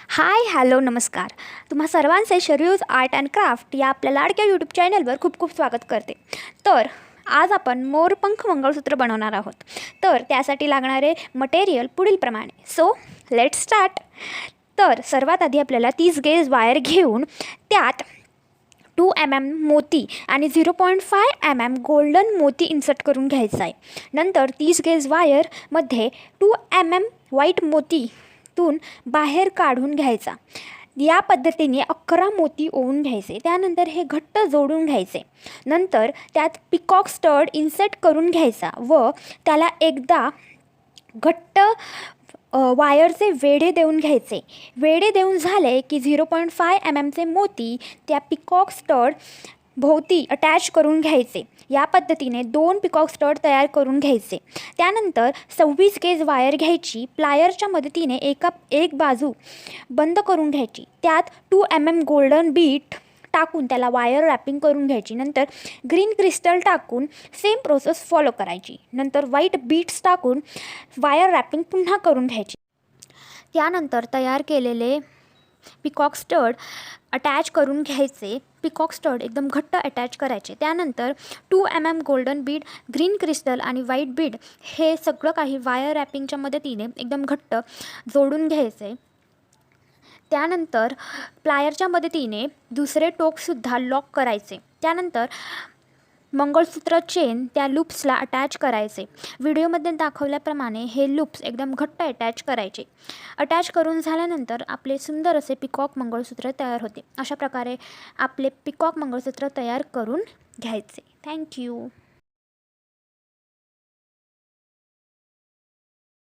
Hi hello नमस्कार. तुम्हा सर्वांचे शरीयूज आर्ट अँड क्राफ्ट या आपल्या लाडक्या यूट्यूब चॅनलवर खूप खूप स्वागत करते. तर आज आपण मोरपंख मंगळसूत्र बनवणार आहोत. तर त्यासाठी लागणारे मटेरियल पुढीलप्रमाणे. So let's start. तर सर्वात आधी आपल्याला 30 गेज वायर घेऊन त्यात 2 mm मोती आणि 0.5 mm गोल्डन मोती इन्सर्ट करून घ्यायचा आहे. नंतर 30 गेज वायरमध्ये 2 mm व्हाईट मोतीतून बाहेर काढून घ्यायचा. या पद्धतीने 11 मोती ओवून घ्यायचे. त्यानंतर हे घट्ट जोडून घ्यायचे. नंतर त्यात पिकॉक स्टड इन्सर्ट करून घ्यायचा व त्याला एकदा घट्ट वायरचे वेढे देऊन घ्यायचे. वेढे देऊन झाले की 0.5 mmचे मोती त्या पिकॉक स्टड भोवती अटॅच करून घ्यायचे. या पद्धतीने 2 पिकॉक स्टड तयार करून घ्यायचे. त्यानंतर 26 गेज वायर घ्यायची. प्लायरच्या मदतीने एक बाजू बंद करून घ्यायची. त्यात 2 mm गोल्डन बीट टाकून त्याला वायर रॅपिंग करून घ्यायची. नंतर ग्रीन क्रिस्टल टाकून सेम प्रोसेस फॉलो करायची. नंतर व्हाईट बीट्स टाकून वायर रॅपिंग पुन्हा करून घ्यायची. त्यानंतर तयार केलेले पिकॉक स्टड अटॅच करून घ्यायचे. पिकॉक स्टड एकदम घट्ट अटॅच करायचे. त्यानंतर 2 mm golden Beed, green crystal आणि व्हाईट बीड हे सगळं काही वायर रॅपिंगच्या मदतीने एकदम घट्ट जोडून घ्यायचे. त्यानंतर प्लायरच्या मदतीने दुसरे टोकसुद्धा लॉक करायचे. त्यानंतर मंगळसूत्र चेन त्या लूप्सला अटॅच करायचे. व्हिडिओमध्ये दाखवल्याप्रमाणे हे लूप्स एकदम घट्ट अटॅच करायचे. अटॅच करून झाल्यानंतर आपले सुंदर असे पिकॉक मंगळसूत्र तयार होते. अशा प्रकारे आपले पिकॉक मंगळसूत्र तयार करून घ्यायचे. थँक्यू.